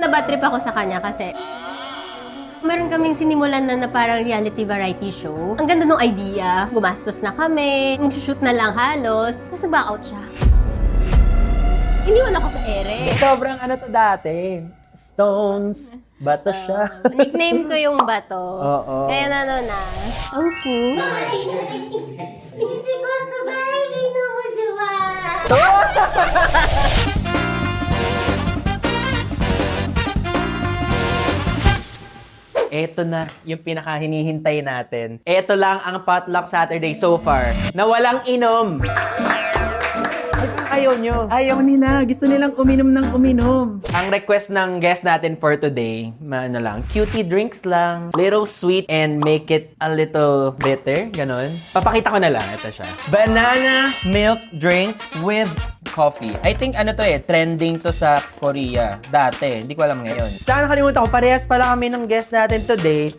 Nabad trip ako sa kanya kasi meron kaming sinimulan na parang reality variety show. Ang ganda ng idea. Gumastos na kami. Mag-shoot na lang halos. Tapos nag-back out siya. Iniwan ako sa ere. Sobrang ano to dati. Stones. Bato siya. Nickname ko yung bato. Oo. Kaya ano na. Ang fu. Eto na yung pinaka-hinihintay natin. Eto lang ang Potluck Saturday so far na walang inom. Ayaw nyo. Ayaw nila. Gusto nilang uminom ng uminom. Ang request ng guest natin for today, ano lang, cutie drinks lang. Little sweet and make it a little bitter. Ganon. Papakita ko na lang. Ito siya. Banana milk drink with coffee. I think ano to trending to sa Korea. Dati. Hindi ko alam ngayon. Saka nakalimutan ko, parehas pala kami ng guest natin today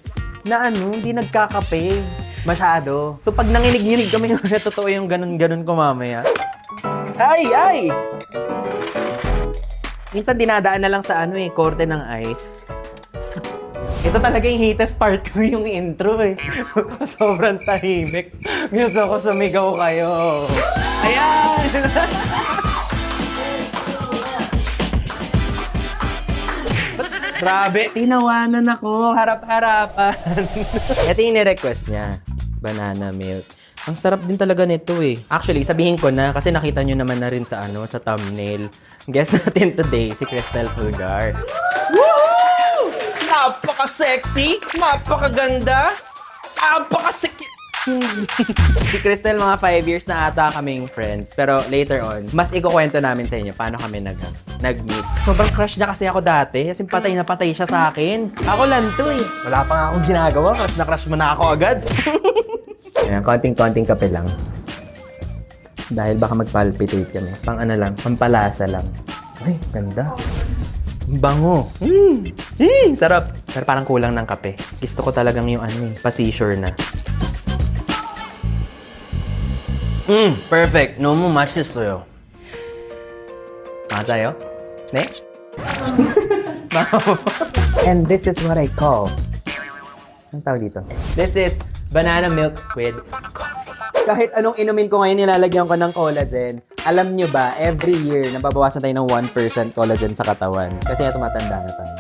na hindi nagkakape. Masyado. So pag nanginig-nginig kami, totoo yung ganun-ganun ko mamaya. Ay! Minsan dinadaan na lang sa korte ng ice. Ito talaga yung hitest part ko, yung intro Sobrang tahimik. Gusto ko sumigaw kayo. Ayan! Grabe, tinawanan ako. Harap-harapan. Ito yung ni-request niya. Banana milk. Ang sarap din talaga nito Actually, sabihin ko na kasi nakita nyo naman na rin sa sa thumbnail. Guest natin today, si Cristel Pulgar. Woohoo! Napaka-sexy! Napakaganda! Napaka-sexy! Si Cristel, mga 5 years na ata kaming friends. Pero later on, mas ikukwento namin sa inyo paano kami nag-meet. Sobrang crush niya kasi ako dati. Kasi patay na patay siya sa akin. Ako lang to Wala pa nga akong ginagawa. Crush mo na ako agad. Ayan, konting-konting kape lang. Dahil baka mag-palpitate kami. Pang lang, pampalasa lang. Ay, ganda. Bango. Sarap. Pero parang kulang ng kape. Gusto ko talagang yung pa-seashore na. Perfect. 너무 맛있어요. 맞아요? 네? And this is what I call. Anong tawag dito? This is banana milk with coffee. Kahit anong inumin ko ngayon, nilalagyan ko ng collagen. Alam nyo ba, every year, nababawasan tayo ng 1% collagen sa katawan. Kasi nga tumatanda na tayo.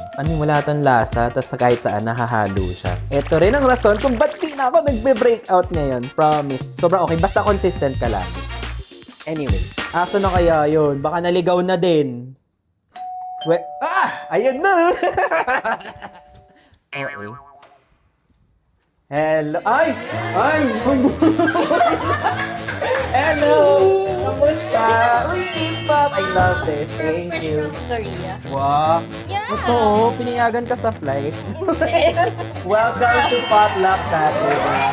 Wala tong lasa, tapos kahit saan, nahahalo siya. Ito rin ang rason kung ba't di na ako nagbe-breakout ngayon. Promise. Sobrang okay, basta consistent ka lang. Anyway, aso na kaya yun? Baka naligaw na din. Ayun na! Okay. Hello. Ay! Hello! Kamusta? Uy, K-pop! I love this. Thank you. Korea. Wow. Yeah. Ito, pinayagan ka sa flight. Hindi. Welcome to Potluck Saturday.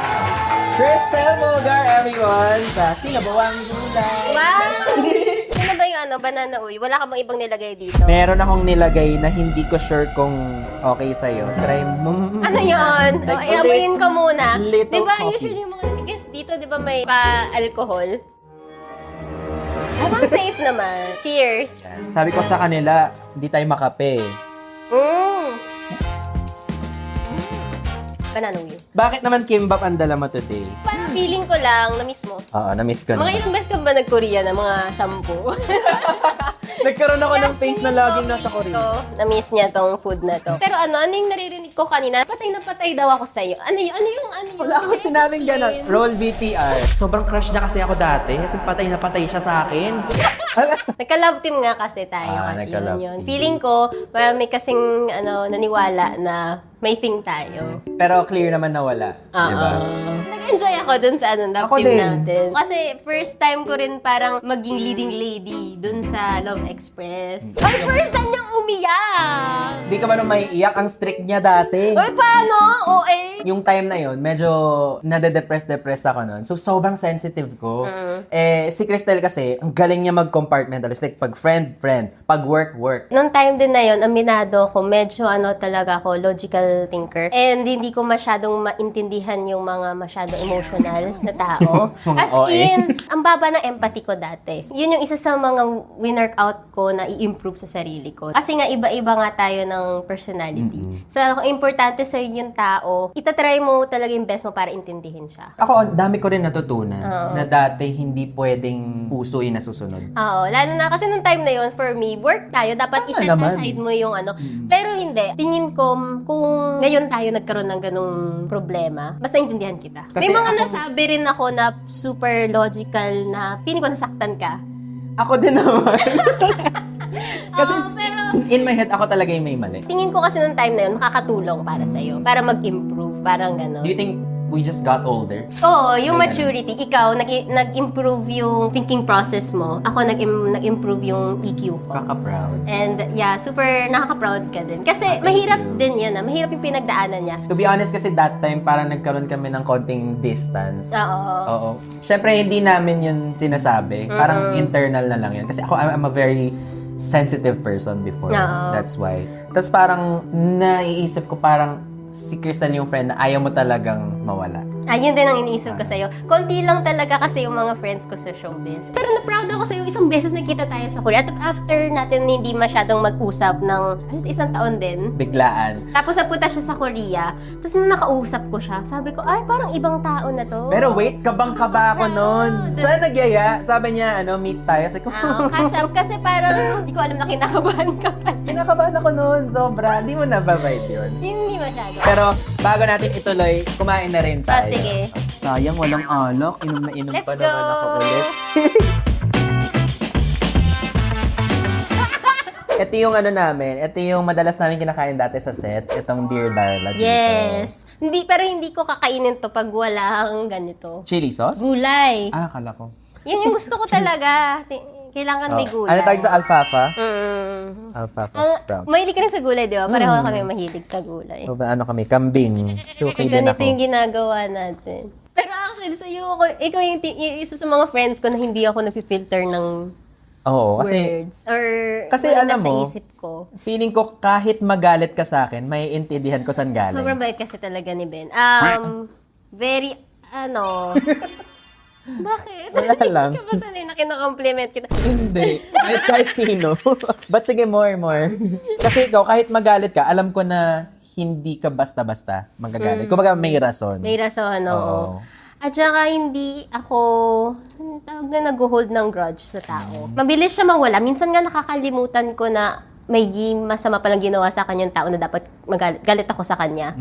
Cristel Pulgar, everyone! Sa Sinabawang Gulay. Wow! Ano ba yung banana uy? Wala ka bang ibang nilagay dito? Meron akong nilagay na hindi ko sure kung okay sa'yo. Try mo. Ano yun? Iamuyin ka muna. Little diba, coffee. usually yung mga nag-guest dito, diba may pa-alcohol? Mukhang safe naman. Cheers! Sabi ko sa kanila, hindi tayo makape. Banana uy. Bakit naman kimbap ang dala mo today? Parang feeling ko lang, na-miss mo. Oo, na-miss ko na. Mga ilang beses ka ba nag-Korea na? Mga 10? Nagkaroon ako ng face na laging nasa Korea. Na-miss niya tong food na to. Pero ano yung naririnig ko kanina? Patay na patay daw ako sa'yo. Ano yung? Wala akong sinabing gano'n. Roll VTR. Sobrang crush niya kasi ako dati. Kasi patay na patay siya sa akin. Nagka-love team nga kasi tayo. Nagka-love yun. team. Feeling ko, parang may kasing naniwala na may thing tayo. Pero clear naman na wala. Diba? Nag-enjoy ako dun sa love Ako team din. natin. Kasi first time ko rin parang maging leading lady dun sa Love Express. Ay, first time niyang umiyak! Di ka ba nung may iyak? Ang strict niya dati. Ay, paano? OA? Yung time na yon medyo nade-depress ako nun. So, sobrang sensitive ko. Si Cristel kasi, ang galing niya mag-compartmentalize. Like, pag friend. Pag work. Noong time din na yon, aminado ko, medyo talaga ako, logical thinker. And hindi ko masyadong maintindihan yung mga masyadong emotional na tao. As in, ang baba ng empathy ko dati. Yun yung isa sa mga winner out ko na i-improve sa sarili ko. Kasi nga, iba-iba nga tayo ng ng personality. So, kung importante sa'yo yung tao, itatry mo talaga yung best mo para intindihin siya. Ako, ang dami ko rin natutunan na dati hindi pwedeng puso yung nasusunod. Oo, lalo na kasi nung time na yun, for me, work tayo, dapat iset naman. aside mo yung ano. Pero hindi, tingin ko, kung ngayon tayo nagkaroon ng ganung problema, mas naintindihan kita. May Kasi mga nasabi rin ako na super logical na feeling ko nasaktan ka. Ako din naman. Kasi Oo, pero in my head, ako talaga yung may mali. tingin ko kasi nung time na yun, makakatulong para sa'yo, para mag-improve, parang gano'n. Do you think we just got older? Oo, yung maturity. Ikaw, nag-improve yung thinking process mo. Ako, nag-improve yung EQ ko. Kaka-proud. And yeah, super nakaka-proud ka din. Kasi mahirap din yan. Mahirap yung pinagdaanan niya. To be honest, kasi that time, parang nagkaroon kami ng konting distance. Oo. Siyempre, hindi namin yun sinasabi. Parang internal na lang yun. Kasi ako, I'm a very sensitive person before. Oo. That's why. Tapos parang naiisip ko parang si Crystal yung friend na ayaw mo talagang mawala. Ayun din ang iniisip ko sa'yo. Konti lang talaga kasi yung mga friends ko sa showbiz. Pero na-proud ako sa'yo. Isang beses nakita tayo sa Korea. At after natin hindi masyadong mag-usap ng isang taon din. Biglaan. Tapos napunta siya sa Korea. Tapos nung nakausap ko siya, sabi ko, ay, parang ibang tao na to. Pero wait, kabang-kaba ako nun. Saan nagyaya? Sabi niya, meet tayo. Sabi ko, Catch up. Kasi parang, hindi ko alam na kinakabahan ka pa. kinakabahan ako nun. Sobra. Hindi mo na-vibe yun. Hindi masyado. Pero bago natin ituloy, kumain na rin tayo. Sige. Sayang, walang alak. Inom na inom Let's pa go! naman ako ulit. Ito yung namin. Ito yung madalas namin kinakain dati sa set. Itong Dear Darla dito. Yes. Pero hindi ko kakainin to pag walang ganito. Chili sauce? Gulay. Akala ko. Yan yung gusto ko talaga. Kailangan may gulay. Ano tawag ito? Alfalfa? Alfalfa sprout. Mahilig ka rin sa gulay, di ba? Pareho kami mahilig sa gulay. So, kami? Kambing. Suki din Ganito ako. yung ginagawa natin. Pero actually, ikaw yung isa sa mga friends ko na hindi ako nag-filter ng Oo, kasi words. Or kasi mga alam nasa mo, isip ko. feeling ko kahit magalit ka sa akin, may intindihan ko saan galing. Sobrang bait kasi talaga ni Ben. Very, bakit? Wala lang. Hindi ka ba sanay na kinakompliment kita? Hindi. Kahit sino. But sige, more. Kasi ikaw, kahit magalit ka, alam ko na hindi ka basta-basta magagalit. Kumbaga, may rason. May rason, oo. Oo. At saka hindi ako, tawag na nag-hold ng grudge sa tao. Mabilis siya mawala. Minsan nga nakakalimutan ko na may masama palang ginawa sa akin yung tao na dapat galit ako sa kanya.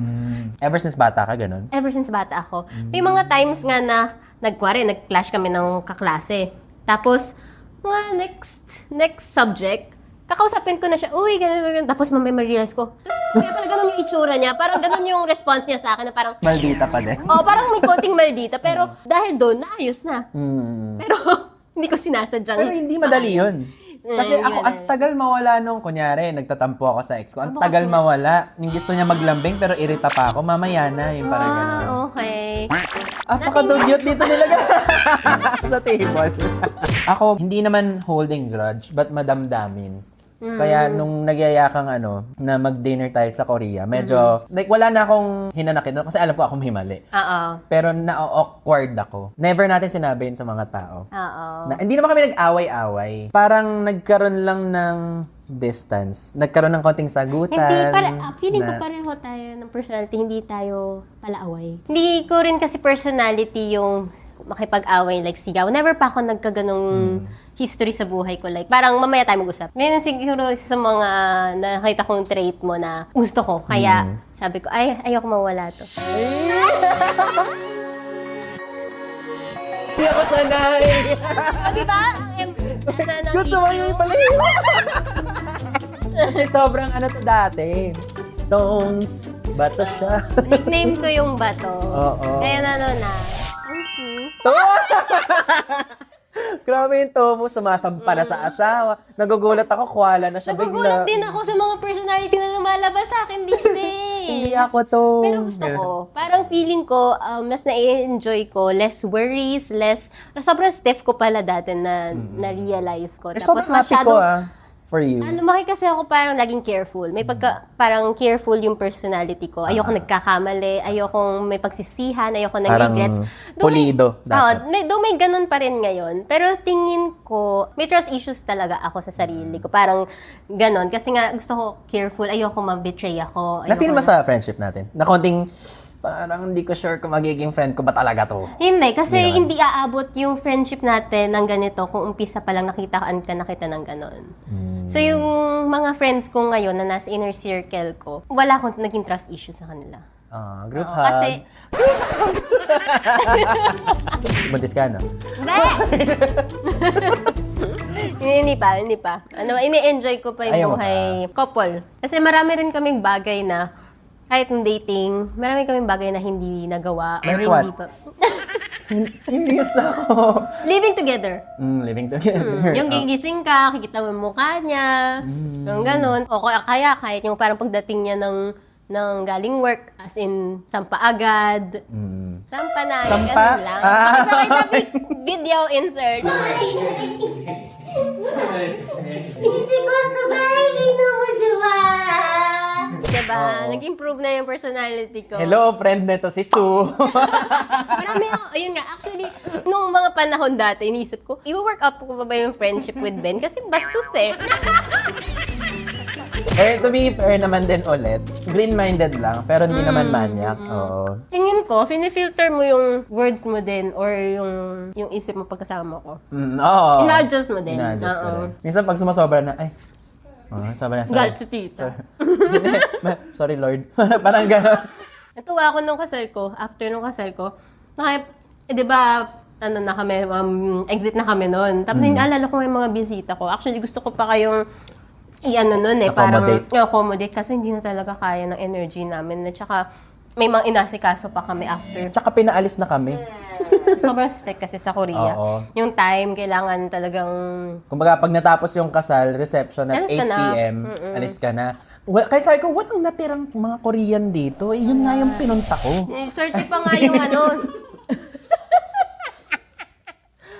Ever since bata ka, ganun? Ever since bata ako. May mga times nga na nag-clash kami ng kaklase. Tapos, mga next subject, kakausapin ko na siya, uy, ganun. Tapos mamaya ma-realize ko. Tapos kaya pala ganun yung itsura niya. Parang ganun yung response niya sa akin na parang, Maldita pa din. parang may konting maldita. Pero dahil doon, naayos na. Pero hindi ko sinasadyang. Pero hindi madali yun. Kasi ako, ang tagal mawala nung, kunyari, nagtatampo ako sa ex ko. Ang tagal mawala. Yung gusto niya maglambing, pero irita pa ako. Mamaya na, yung parang ganun. Okay. Apaka-dugyot dito nilagay sa table. Ako, hindi naman holding grudge, but madamdamin. Kaya nung nagyaya kang na mag-dinner tayo sa Korea, medyo, like, wala na akong hinanakit kasi alam ko ako may mali. Oo. Pero na-awkward ako. Never natin sinabi yun sa mga tao. Oo. Hindi naman kami nag-away-away. Parang nagkaroon lang ng distance. Nagkaroon ng konting sagutan. Feeling ko pareho tayo ng personality, hindi tayo palaaway. Hindi ko rin kasi personality yung makipag-away, like sigaw. Never pa ako nagkaganong history sa buhay ko. Like, parang mamaya tayo mag-usap. Ngayon siguro isa sa mga nakita kong trait mo na gusto ko. Kaya sabi ko, ayoko mawala to. Hindi ako sanay. Diba? Gusto mo yung pala Kasi sobrang to dati. Stones. Bato siya. Nickname ko yung bato. Oo. Kaya na. Grabe yung tomo, sumasampa na sa asawa. Nagugulat ako, kuwala na siya Nagugulat bigla. din ako sa mga personality na lumalabas sa akin these days. Hindi ako to. Pero gusto ko. Parang feeling ko, mas na-enjoy ko, less worries, sobrang stiff ko pala dati na na-realize ko. Sobrang happy ko for you? Lumaki kasi ako parang laging careful. May parang careful yung personality ko. Ayoko nagkakamali, ayoko may pagsisihan, ayoko ng Parang regrets. pulido dapat. Though may ganun pa rin ngayon. Pero tingin ko, may trust issues talaga ako sa sarili ko. Parang ganun. Kasi nga gusto ko careful, ayoko ma-betray ako. Na-feel mo sa friendship natin? Na konting, parang hindi ko sure kung magiging friend ko ba talaga to? Hindi, kasi hindi aabot yung friendship natin ng ganito kung umpisa pa lang nakitaan ka na kita ng ganon. So yung mga friends ko ngayon na nasa inner circle ko, wala akong naging trust issue sa kanila. Group Oo, hug. kasi, Buntis ka, no? hindi pa. Ini-enjoy ko pa yung Ayaw mo buhay couple. Kasi marami rin kaming bagay na kahit yung dating, marami kaming bagay na hindi nagawa. Or Like hindi what? pa. Curious ako. Living together. Living together. Yung gigising ka, kikita mo yung mukha niya, yung ganun. O kaya kahit yung parang pagdating niya ng galing work, as in, sampa agad. Sampa na, Sampa? ganun lang. Pakita sabi, video insert. Diba? Nag-improve na yung personality ko. Hello, friend nito si Sue. Marami ako, ayun nga, actually, nung mga panahon dati, iniisip ko, i-work up ko ba yung friendship with Ben? Kasi bastos eh. To be fair naman din ulit, green-minded lang, pero hindi naman maniac. Oo. Tingin ko, finifilter mo yung words mo din or yung isip mo pagkasama ko. Oo. Ina-adjust mo din. Ina-adjust ko Oo. din. Minsan pag sumasobra na, ay, sobra na. Galit si tita. Sorry, Lord. Parang gano'n. Natuwa ako nung kasal ko, after nung kasal ko, di ba, ano na kami, exit na kami noon. Tapos naalala ko may mga bisita ko. Actually, gusto ko pa kayong i-ano nun eh, Accommodate. parang accommodate kasi hindi na talaga kaya ng energy namin. At saka, may mga inasikaso pa kami after. Tsaka pinaalis na kami. Sobrang strict kasi sa Korea. Oo. Yung time, kailangan talagang... Kumbaga, pag natapos yung kasal, reception at Alis 8 ka na. p.m., alis ka na. Kaya sabi ko, walang natirang mga Korean dito. Yun nga yung pinunta ko. Swerte pa nga yung ano...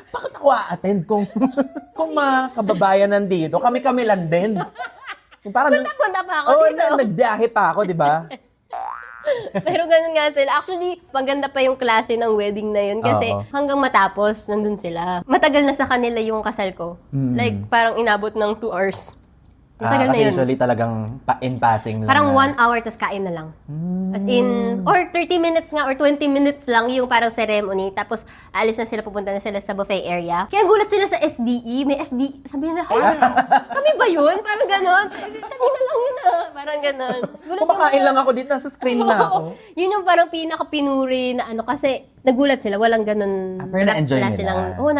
Bakit ako a-attend kung mga kababayan nandito? Kami-kami lang din. Parang, Punta pa ako dito. nagbiyahe pa ako, di ba? Pero ganun nga sila. Actually, maganda pa yung klase ng wedding na yun kasi Oo. hanggang matapos, nandun sila. Matagal na sa kanila yung kasal ko. Like, parang inabot ng 2 hours. Matagal na Kasi yun. usually talagang in passing lang. Parang na. 1 hour, tas kain na lang. As in, or 30 minutes nga, or 20 minutes lang yung parang ceremony. Tapos, alis na sila, pupunta na sila sa buffet area. Kaya gulat sila sa SDE. May SDE. Sabi nila, kami ba yun? Parang ganon. Kanina lang yun ah. Parang ganon. Gulat yung Kumakain mga- lang ako dito, nasa screen na ako. Yun yung parang pinaka-pinuri na ano, kasi nagulat sila, walang ganun. Pero na-enjoy wala nila.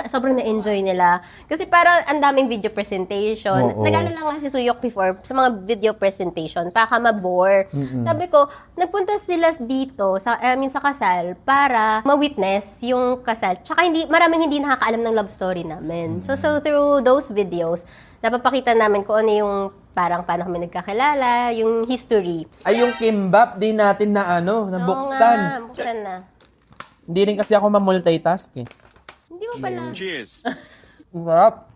Sobrang na-enjoy nila. Kasi parang ang daming video presentation. Oo. Nag-alala nga si Suyok before sa mga video presentation, baka ma-bore. Sabi ko, nagpunta sila dito, sa kasal, para ma-witness yung kasal. Tsaka maraming hindi nakakaalam ng love story namin. So through those videos, napapakita namin kung ano yung parang paano kami nagkakilala, yung history. Ay, yung kimbap, di natin na nabuksan. Oo nga, buksan na. Hindi rin kasi ako ma-multitask eh. Hindi mo pala. Cheers. Ang sarap.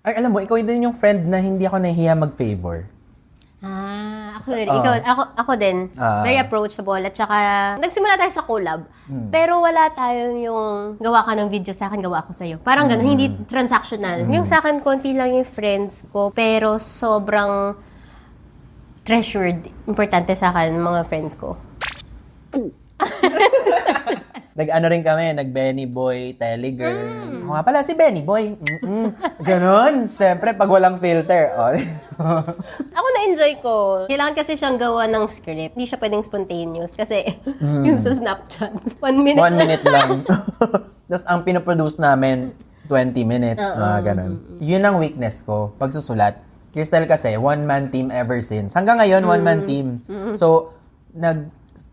Ay, alam mo, ikaw din yung friend na hindi ako nahihiya mag-favor. Ako rin. Ako din. Very approachable. At saka, nagsimula tayo sa collab. Pero wala tayong yung gawa ka ng video sa akin, gawa ako sa'yo. Parang ganun, hindi transactional. Yung sa akin, konti lang yung friends ko, pero sobrang treasured. Importante sa akin, mga friends ko. Nag-ano rin kami, nag-Benny Boy, Telegirl. Ako nga pala, si Benny Boy. Ganon. Siyempre, pag walang filter. Oh. Ako na-enjoy ko. Kailangan kasi siyang gawa ng script. Hindi siya pwedeng spontaneous. Kasi yung sa Snapchat, 1 minute 1 minute lang. Tapos, ang pinoproduce namin, 20 minutes. Mga ganon. Yun ang weakness ko, pagsusulat. Crystal kasi, one-man team ever since. Hanggang ngayon, one-man team. So,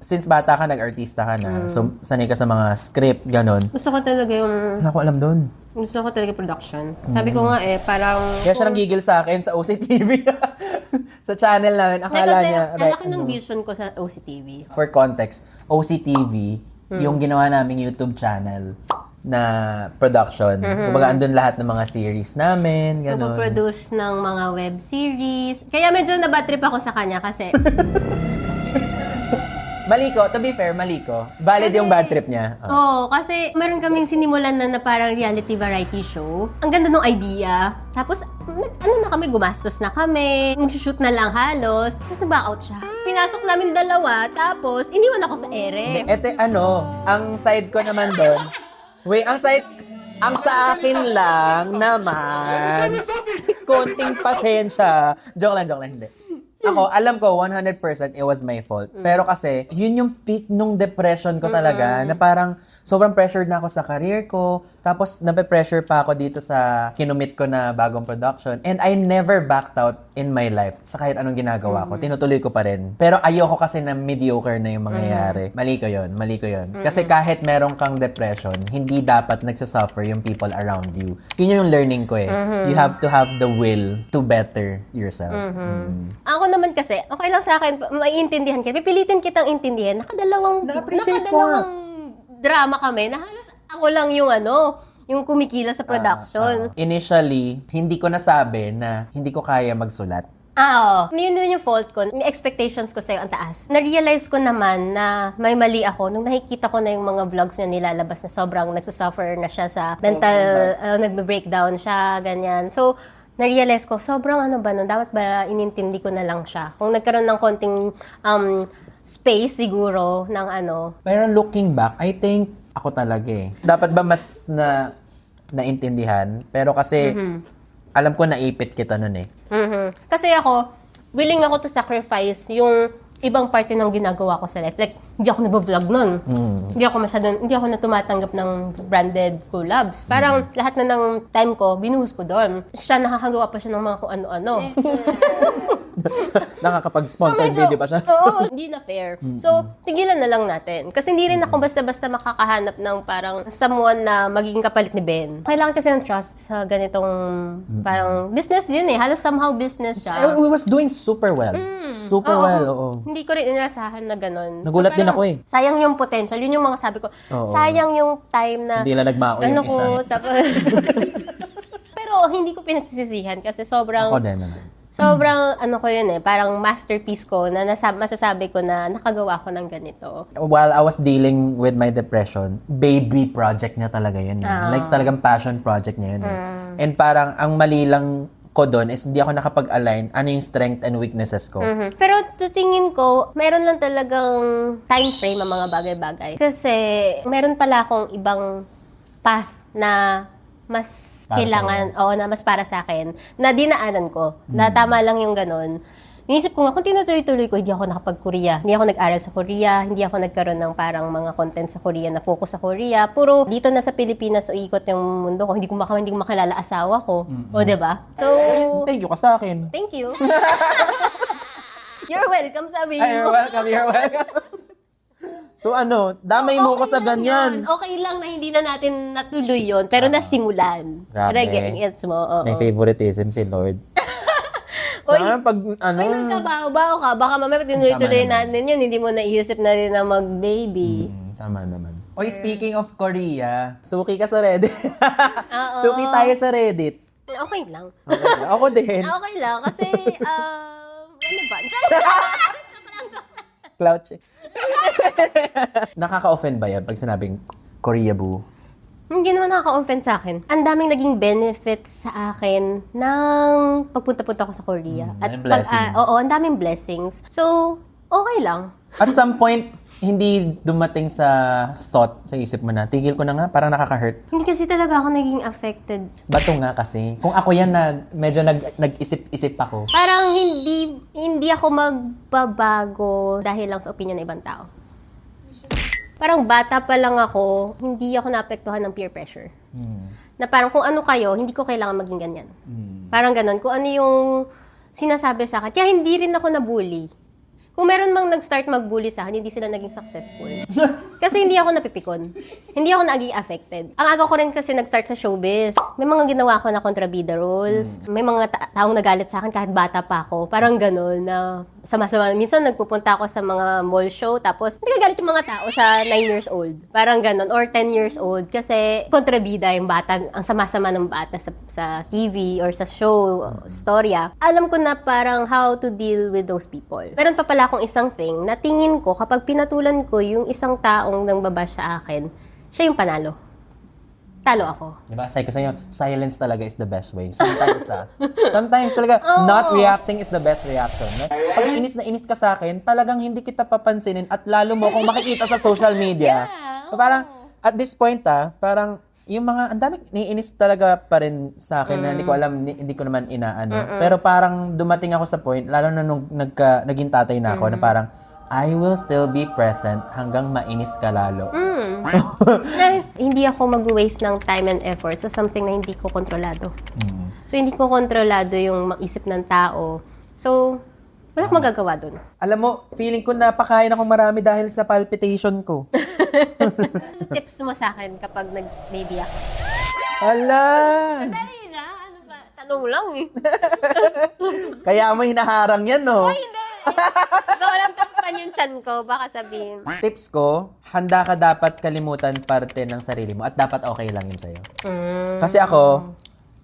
since bata ka, nag-artista ka na. So, sanay ka sa mga script, ganon. Gusto ko talaga yung... Wala ko alam doon. Gusto ko talaga production. Sabi ko nga parang... Kaya siya nanggigil sa akin sa OCTV. Sa channel namin. Akala kasi niya... ang laki ng vision ko sa OCTV. For context, OCTV, yung ginawa naming YouTube channel, na production. Kumbaga, andun lahat ng mga series namin, gano'n. Nag-produce ng mga web series. Kaya medyo nabad trip ako sa kanya kasi Maliko, to be fair, Maliko. Valid Kasi- yung bad trip niya. Oo, kasi meron kaming sinimulan na parang reality variety show. Ang ganda ng idea. Tapos, na kami, gumastos na kami. Mag-shoot na lang halos. Tapos nag-back out siya. Pinasok namin dalawa, tapos iniwan ako sa ere. Ito, ang side ko naman doon. Wait, ang sa akin lang naman, konting pasensya. Joke lang, hindi. Ako, alam ko, 100% it was my fault. Pero kasi, yun yung peak nung depression ko talaga, na parang sobrang pressured na ako sa career ko, tapos nape-pressure pa ako dito sa kinumit ko na bagong production. And I never backed out in my life sa kahit anong ginagawa ko. Tinutuloy ko pa rin. Pero ayoko kasi na mediocre na yung mangyayari. Mali ko yun. Kasi kahit meron kang depression, hindi dapat nagsasuffer yung people around you. Yun yung learning ko eh. You have to have the will to better yourself. Ako naman kasi, okay lang sa akin, maiintindihan kita. Pipilitin kitang intindihan. Na-appreciate ko. Nakadalawang drama kami na halos ako lang yung kumikila sa production. Initially, hindi ko nasabi na hindi ko kaya magsulat. Oo. Yun din yung fault ko. May expectations ko sa'yo ang taas. Na-realize ko naman na may mali ako nung nakikita ko na yung mga vlogs niya nilalabas na sobrang nagsasuffer na siya sa mental, nagbe-breakdown siya, ganyan. So, na-realize ko, sobrang nun, dapat ba inintindi ko na lang siya? Kung nagkaroon ng konting space siguro ng Pero looking back, I think ako talaga eh. Dapat ba mas naintindihan? Pero kasi, alam ko naipit kita nun eh. Kasi ako, willing ako to sacrifice yung ibang parte ng ginagawa ko sa life. Like, hindi ako nag-vlog nun. Hindi ako na tumatanggap ng branded collabs. Parang lahat na ng time ko, binuhos ko doon. Siya, nakakagawa pa siya ng mga kung ano-ano. Nakakapag-sponsored video pa siya. Oo, hindi na fair. So, tigilan na lang natin. Kasi hindi rin ako basta-basta makakahanap ng parang someone na magiging kapalit ni Ben. Kailangan kasi ng trust sa ganitong parang business yun eh. Halos somehow business siya. We was doing super well. Super well, oo. Hindi ko rin inasahan na ganun. Nagulat din ako eh. Sayang yung potential. Yun yung mga sabi ko. Oo. Sayang yung time na Hindi lang nagmao yung ko, isa. tapos pero hindi ko pinagsisisihan kasi sobrang Ako din naman. sobrang ko yun eh, parang masterpiece ko na masasabi ko na nakagawa ko ng ganito. While I was dealing with my depression, baby project niya talaga yun. Like talagang passion project niya yun. And parang ang mali lang ko doon is hindi ako nakapag-align ano yung strength and weaknesses ko. Pero tingin ko, meron lang talagang time frame ang mga bagay-bagay. Kasi meron pala akong ibang path na mas Para kailangan, na mas para sa akin, na dinaanan ko. Na tama lang yung ganun. Inisip ko nga, kung tinutuloy-tuloy ko, hindi ako nakapag-Korea. Hindi ako nag-aral sa Korea. Hindi ako nagkaroon ng parang mga content sa Korea na focus sa Korea. Puro dito na sa Pilipinas, ikot yung mundo ko. Hindi ko makilala asawa ko. O, diba? So, Thank you ka sa akin. thank you. You're welcome, sabi Ay, mo. you're welcome. So damay mo ko sa lang ganyan. yun. Okay lang na hindi na natin natuloy yon pero nasimulan. Grabe. Gets mo? Oo. May favoritism si Lord. Oy, Sana pag Ay, nagkabaho-baho ka. Baka mamaya tinuloy-tuloy Tama natin yun. Hindi mo naisip na rin na mag-baby. Tama naman. Oy, speaking of Korea, suki ka sa Reddit. Oo. Suki tayo sa Reddit. Okay lang. Okay. Ako din. Okay lang. Kasi, ano ba? Cloud chicks. Nakaka-offend ba yan pag sinabing Korea boo? Hindi naman nakaka-offend sa akin. Ang daming naging benefits sa akin ng pagpunta-punta ko sa Korea. Ang blessing. Ang daming blessings. So, okay lang. At some point, hindi dumating sa thought sa isip mo na, tigil ko na nga, parang nakaka-hurt. Hindi kasi talaga ako naging affected. Bato nga kasi. Kung ako yan medyo nag-isip-isip ako. Parang hindi ako magbabago dahil lang sa opinion ng ibang tao. Parang bata pa lang ako, hindi ako naapektuhan ng peer pressure. Na parang kung ano kayo, hindi ko kailangan maging ganyan. Parang ganun. Kung ano yung sinasabi sa akin. Kaya hindi rin ako nabully. kung meron mang nag-start mag-bully sa akin, hindi sila naging successful. Kasi hindi ako napipikon. Hindi ako naging affected. Ang aga ko rin kasi nag-start sa showbiz. May mga ginawa ko na kontrabida roles. May mga taong nagalit sa akin kahit bata pa ako. Parang gano'n na sama-sama. Minsan nagpupunta ako sa mga mall show tapos hindi galit yung mga tao sa 9 years old. Parang gano'n. Or 10 years old. Kasi kontrabida yung bata, ang sama-sama ng bata sa TV or sa show, storya. Alam ko na parang how to deal with those people. Meron pa pala akong isang thing na tingin ko kapag pinatulan ko yung isang taong nang babash sa akin, siya yung panalo. Talo ako. Diba? Sabi ko sa inyo, silence talaga is the best way. Sometimes talaga, not reacting is the best reaction. Pag inis na inis ka sa akin, talagang hindi kita papansinin at lalo mo kung makikita sa social media. So, parang, at this point parang, yung mga, ang dami, naiinis talaga pa rin sa akin na hindi ko alam, hindi ko naman inaano. Pero parang dumating ako sa point, lalo na nung naging tatay na ako, na parang, I will still be present hanggang mainis ka lalo. Hindi ako mag-waste ng time and effort sa something na hindi ko kontrolado. So, hindi ko kontrolado yung isip ng tao. So, wala akong magagawa dun. Alam mo, feeling ko napakain akong marami dahil sa palpitation ko. Ano tips mo sa akin kapag nag-baby ako? Hala! Dali na, ano ba? Tanong lang eh. Kaya mo hinaharang yan, no? Hindi. Ikaw alam tampan yung chan ko, baka sabihin. Tips ko, handa ka dapat kalimutan parte ng sarili mo at dapat okay lang yun sa'yo. Kasi ako,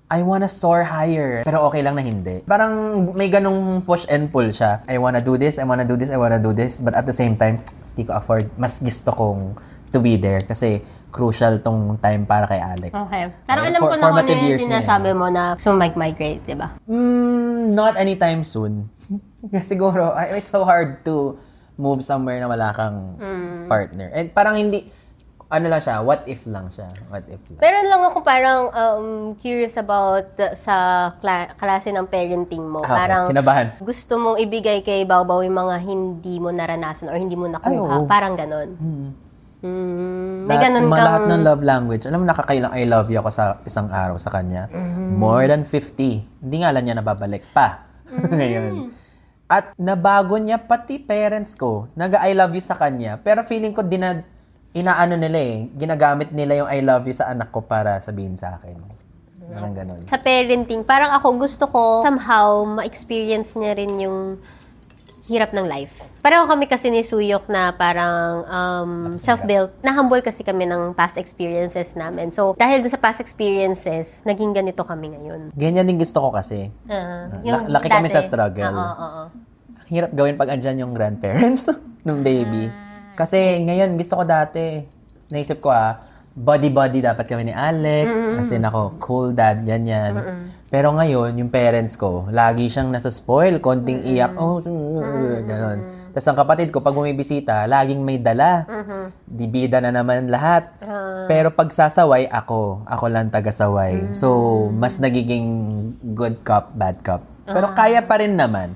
I wanna soar higher, pero okay lang na hindi. Parang may ganung push and pull siya. I wanna do this, I wanna do this, I wanna do this, but at the same time, hindi ko afford. Mas gusto kong to be there kasi crucial tong time para kay Alec. Okay. Parang alam ko na kung ano yung sinasabi mo na migrate, di ba? Not anytime soon. Siguro, it's so hard to move somewhere na wala kang partner. And parang hindi, ano lang siya, what if lang siya. What if lang. Pero lang ako parang curious about sa klase ng parenting mo. Okay, Parang kinabahan. gusto mong ibigay kay Baw yung mga hindi mo naranasan or hindi mo nakuha. Ay, oo. Parang ganon. May ganon Lahat ng love language. Alam mo, nakakailang I love you ako sa isang araw sa kanya. More than 50. Hindi nga lang niya nababalik pa. Ngayon. At nabago niya pati parents ko. Nag-I love you sa kanya. Pero feeling ko inaano nila ginagamit nila yung I love you sa anak ko para sabihin sa akin. Parang ganon. Sa parenting, parang ako gusto ko somehow ma-experience niya rin yung hirap ng life. Pareho kami kasi ni Suyok na parang self-built. Na-humble kasi kami ng past experiences namin. So, dahil sa past experiences, naging ganito kami ngayon. Ganyan din gusto ko kasi. Laki kami sa struggle. Oo. Hirap gawin pag andyan yung grandparents ng baby. Kasi ngayon, gusto ko dati, naisip ko body-body dapat kami ni Alec. Kasi nako, cool dad, ganyan. Pero ngayon, yung parents ko, lagi siyang nasa spoil, konting iyak, gano'n. Tapos ang kapatid ko, pag bumibisita, laging may dala. Dibida na naman lahat. Pero pag sasaway, ako lang taga-saway. So, mas nagiging good cop, bad cop. Pero kaya pa rin naman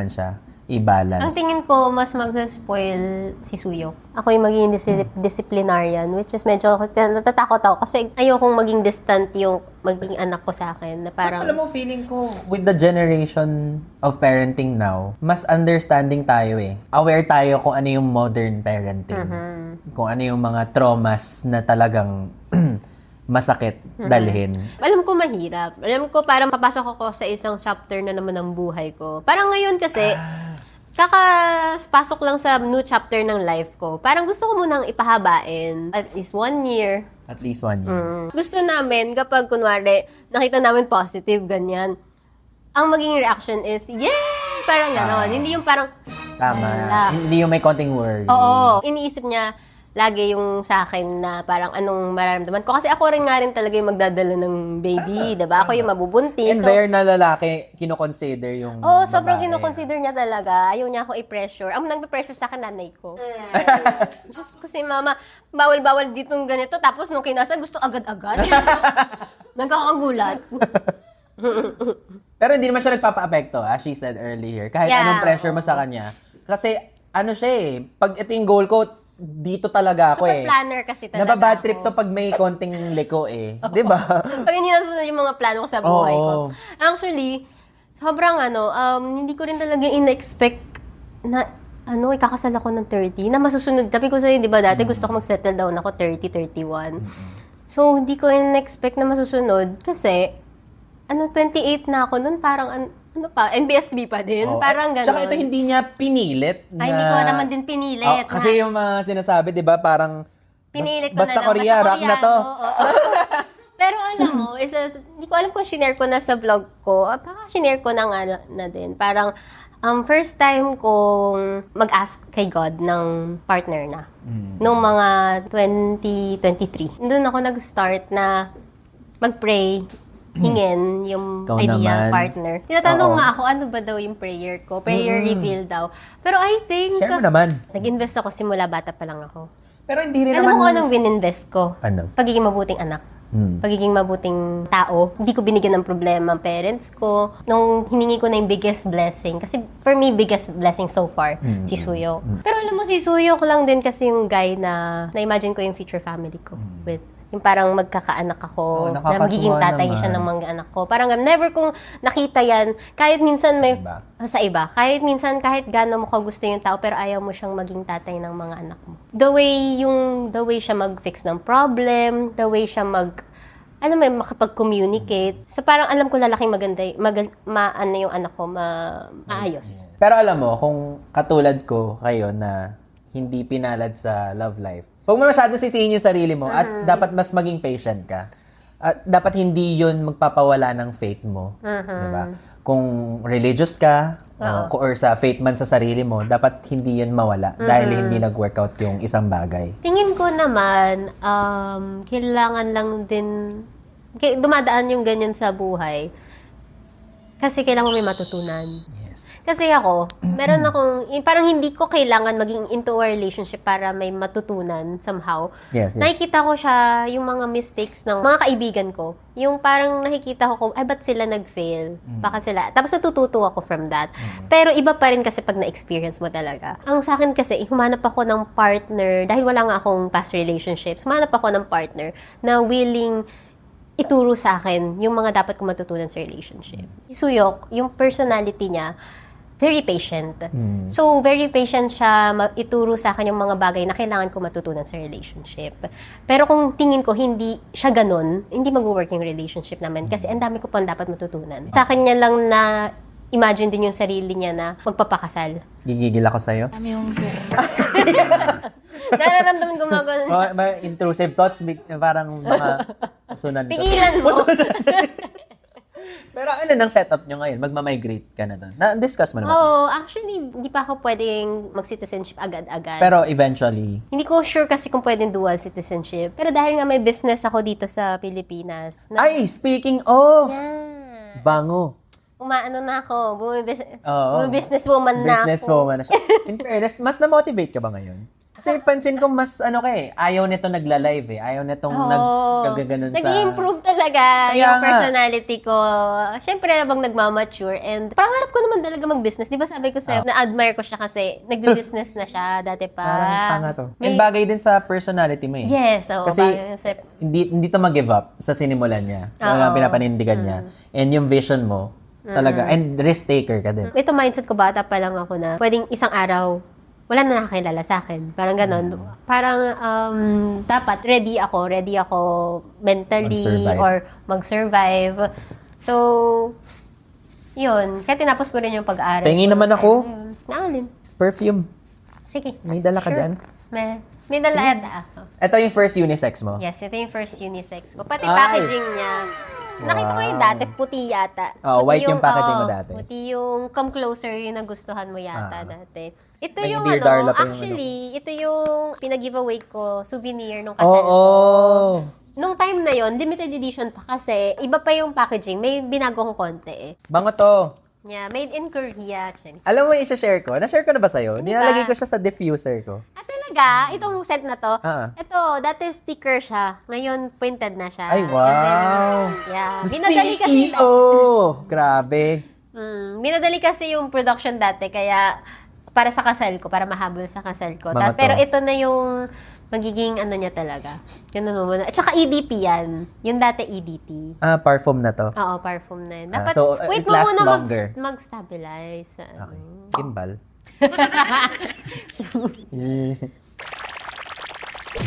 siya i-balance. Ang tingin ko, mas mag-spoil si Suyok. Ako yung magiging disciplinarian, which is medyo natatakot ako kasi ayokong maging distant yung maging anak ko sa akin. Na parang, alam mo, feeling ko, with the generation of parenting now, mas understanding tayo Aware tayo kung ano yung modern parenting. Kung ano yung mga traumas na talagang masakit dalhin. Alam ko mahirap. Alam ko parang papasok ako sa isang chapter na naman ng buhay ko. Parang ngayon kasi, kakapasok lang sa new chapter ng life ko. Parang gusto ko munang ipahabain. At least 1 year. At least 1 year. Gusto namin, kapag kunwari, nakita namin positive, ganyan, ang maging reaction is, yay! Parang gano'n. Hindi yung parang, Tama. Hindi yung may konting worry. oo. Iniisip niya, lagi yung sa akin na parang anong mararamdaman ko. Kasi ako rin nga rin talaga yung magdadala ng baby, diba? Ako yung mabubuntis. And rare na lalaki, kino-consider yung sobrang babae. kino-consider niya talaga. Ayaw niya ako i-pressure. Ang nagpe-pressure sa akin, nanay ko. Diyos ko si mama, bawal-bawal ditong ganito. Tapos nung kinasal, gusto agad-agad. Nagkakagulat. Pero hindi naman siya nagpapa-apekto, she said earlier. Kahit anong pressure mo sa kanya. Kasi, ano siya pag ito yung goal ko, dito talaga ako Super planner kasi talaga Nababad trip ako. to pag may konting liko Di ba? Pag hindi nasunod yung mga plano ko sa buhay ko. Oo. Actually, sobrang hindi ko rin talaga in-expect ikakasal ako ng 30, na masusunod. Sabi ko sa'yo, di ba, dati gusto ko mag-settle down ako 30, 31. So, hindi ko in-expect na masusunod kasi, 28 na ako nun, parang, NBSB pa din, parang gano'n. Tsaka ito hindi niya pinilit na... Ay, hindi ko naman din pinilit. Kasi yung mga sinasabi, di ba, parang... Pinilit ko basta na lang. Korea, rock na to. Pero alam mo, hindi ko alam kung shinare ko na sa vlog ko. Baka shinare ko na nga na din. Parang, first time kong mag-ask kay God ng partner na. Noong mga 2023. Doon ako nag-start na mag-pray, hingin yung Ikaw idea naman. partner. Tinatanong Oo. nga ako, ano ba daw yung prayer ko? Prayer reveal daw. Pero I think, Share mo naman. nag-invest ako simula bata pa lang ako. Pero hindi rin Alam mo naman... kung anong wininvest ko? Ano? Pagiging mabuting anak. Pagiging mabuting tao. Hindi ko binigyan ng problema ang parents ko. Nung hiningi ko na yung biggest blessing. Kasi for me, biggest blessing so far, si Suyok. Pero alam mo, si Suyok lang din kasi yung guy na na-imagine ko yung future family ko with. Yung parang magkakaanak ako, na nakakatuwa magiging tatay naman. siya ng mga anak ko. Parang never kong nakita yan. Kahit minsan may... iba. Sa iba. Kahit minsan, kahit gano'n mo gusto yung tao, pero ayaw mo siyang maging tatay ng mga anak mo. The way siya mag-fix ng problem, the way siya makapag-communicate. So parang alam ko lalaking maganda, yung anak ko, maayos. Pero alam mo, kung katulad ko kayo na hindi pinalad sa love life, huwag mo masyado sisihin yung sarili mo at dapat mas maging patient ka. At dapat hindi yun magpapawala ng faith mo. Diba? Kung religious ka, or sa faith man sa sarili mo, dapat hindi yun mawala dahil hindi nag-workout yung isang bagay. Tingin ko naman, kailangan lang din, dumadaan yung ganyan sa buhay. Kasi kailangan mo may matutunan. Yes. Kasi ako, meron akong, parang hindi ko kailangan maging into a relationship para may matutunan somehow. Yes. Nakikita ko siya, yung mga mistakes ng mga kaibigan ko. Yung parang nakikita ko, ay ba't sila nag-fail? Baka sila. Tapos natututo ako from that. Pero iba pa rin kasi pag na-experience mo talaga. Ang sa akin kasi, humanap ako ng partner, dahil wala nga akong past relationships, humanap ako ng partner na willing ituro sa akin yung mga dapat kong matutunan sa relationship. Si Suyok, yung personality niya, very patient. So, very patient siya ituro sa akin yung mga bagay na kailangan ko matutunan sa relationship. Pero kung tingin ko hindi siya ganun, hindi mag-work yung relationship namin kasi ang dami ko pang dapat matutunan. Sa akin niya lang na imagine din yung sarili niya na magpapakasal. Gigigil ako sa'yo. Nararamdaman ko Mga intrusive thoughts, parang mga usunan. Pigilan mo. Pero ano nang setup nyo ngayon? Magmamigrate ka na doon. Na-discuss mo naman. Oh, actually, hindi pa ako pwedeng mag-citizenship agad-agad. Pero eventually, Hindi ko sure kasi kung pwedeng dual citizenship. Pero dahil nga may business ako dito sa Pilipinas. ay, speaking of, Yeah. bango. Umaano na ako. Oo. Businesswoman na ako. Businesswoman na siya. In fairness, mas na-motivate ka ba ngayon? Kasi pansin ko mas ayaw nito nagla-live eh. Ayaw nitong nagkagaganon sa... Nag-improve talaga Kaya yung nga. personality ko. Siyempre, habang nagmamature. And pangarap ko naman talaga mag-business. Di ba sabi ko sa'yo, na-admire ko siya kasi nagbe-business na siya dati pa. Parang tanga to. And bagay din sa personality mo eh. Yes, oo. Kasi hindi to mag-give up sa sinimulan niya. Talaga pinapanindigan niya. And yung vision mo, talaga. And risk taker ka din. Ito mindset ko, bata pa lang ako na pwedeng isang araw, wala na nakakilala sa akin. Parang ganon. Parang dapat ready ako mentally Mag-survive. or mag-survive. So, yun. Kaya tinapos ko rin yung pag-aaral. Tingin naman ako. Naalin. Perfume. Sige. May dala ka dyan? May dala ata. Ito yung first unisex mo? Yes, ito yung first unisex ko. Pati Ay! packaging niya. Nakita ko yung dati, puti yata. Oh, white yung packaging mo oo, dati. Puti yung come closer yung nagustuhan mo yata dati. Ito May yung Dear Darla pa yung actually, ito yung pinag-giveaway ko, souvenir nung Oo. kasal ko. Oh, Nung time na yon, limited edition pa kasi, iba pa yung packaging. May binago kong konti eh. Bango to. Yeah, made in Korea. Actually. Alam mo yung i-share ko? Na-share ko na ba sa'yo? Hindi Nilalagay pa. ko siya sa diffuser ko. Talaga? Itong set na to? Ah. Ito, dati sticker siya. Ngayon, printed na siya. Ay, wow! Yeah. The Binadali kasi CEO! Grabe. Binadali kasi yung production dati, kaya para sa kasal ko, para mahabol sa kasal ko. Mga Tapos, to. pero ito na yung magiging ano niya talaga. Ganun mo muna. At saka EDP yan. Yung dati EDT. Ah, parfum na to. Oo, parfum na yun. Ah, Dapat, so, wait it mo lasts muna longer. mag-stabilize. Okay. Gimbal.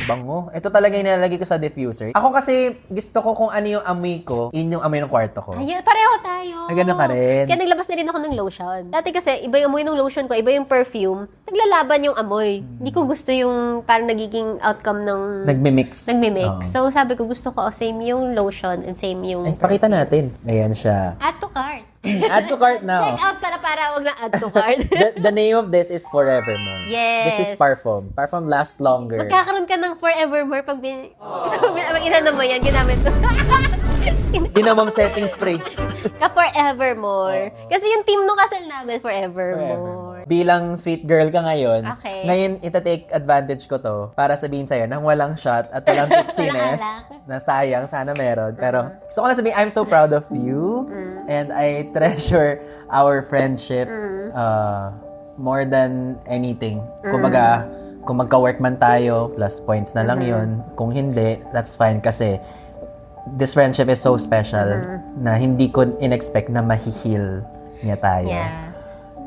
Bango. Ito talaga yung nilalagay ko sa diffuser. Ako kasi, gusto ko kung ano yung amoy ko, yun yung amoy ng kwarto ko. Ayun, pareho tayo. Ganun ka rin. Kaya naglabas na rin ako ng lotion. Dati kasi, iba yung amoy ng lotion ko, iba yung perfume. Naglalaban yung amoy. Hindi ko gusto yung parang nagiging outcome ng... Nagmimix. Nagmimix. Oo. So, sabi ko, gusto ko same yung lotion and same yung... Ay, pakita natin. Ayan siya. Add to cart. Add to cart now. Check out para wag na add to cart. The name of this is Forevermore. Yes. This is Parfum. Parfum lasts longer. Magkakaroon ka ng forevermore pag pag inano mo yan, ginamit mo. Ginamang setting spray. Ka forevermore. Kasi yung team nung kasal namin, forevermore. Bilang sweet girl ka ngayon, Okay. ngayon ita-take advantage ko to para sabihin sa'yo nang walang shot at walang tipsiness Walang alak. na sayang, sana meron. Pero gusto ko lang sabihin, I'm so proud of you and I treasure our friendship more than anything. Kumbaga, kung magka-work man tayo, plus points na lang yun. Kung hindi, that's fine kasi this friendship is so special na hindi ko in-expect na mahihil niya tayo. Yeah.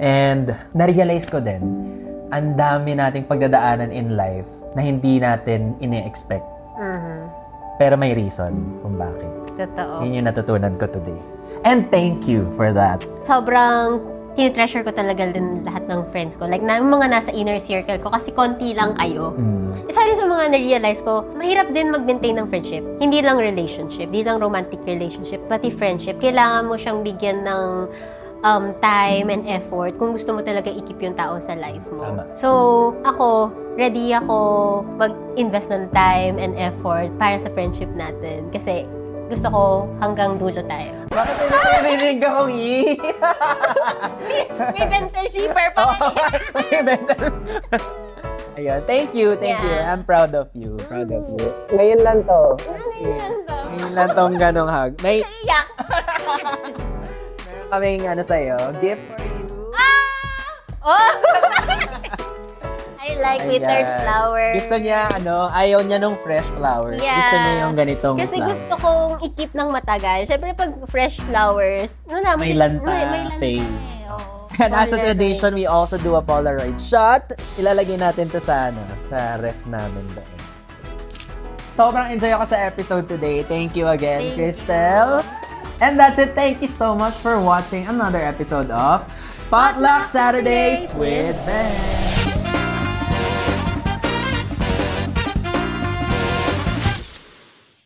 And na-realize ko din, ang dami nating pagdadaanan in life na hindi natin ini-expect. Pero may reason kung bakit. Totoo. Yun yung natutunan ko today. And thank you for that. Sobrang tinitreasure ko talaga din lahat ng friends ko. Like, yung mga nasa inner circle ko kasi konti lang kayo. Isa rin sa mga na-realize ko, mahirap din mag-maintain ng friendship. Hindi lang relationship, hindi lang romantic relationship, pati friendship. Kailangan mo siyang bigyan ng time and effort kung gusto mo talaga i-keep yung tao sa life mo. Tama. So, ako, ready ako mag-invest ng time and effort para sa friendship natin. Kasi gusto ko hanggang dulo tayo. Bakit narinig akong May mental shipper pa May mental. Ayun, thank you. Yeah. I'm proud of you. Proud of you. Ngayon lang to. Ngayon lang tong ganong hug. May Iyak! kaming sa'yo, gift for you. Oh! I like withered Ayan. flowers. Gusto niya, ayaw niya nung fresh flowers. Yeah. Gusto niya yung ganitong Kasi flower. gusto kong i-keep ng matagal. Siyempre, pag fresh flowers, May lanta phase. And as a tradition, we also do a Polaroid shot. Ilalagay natin to sa, sa ref namin doon. Sobrang enjoy ako sa episode today. Thank you again, Thank Cristel. And that's it. Thank you so much for watching another episode of Potluck Saturdays with Ben.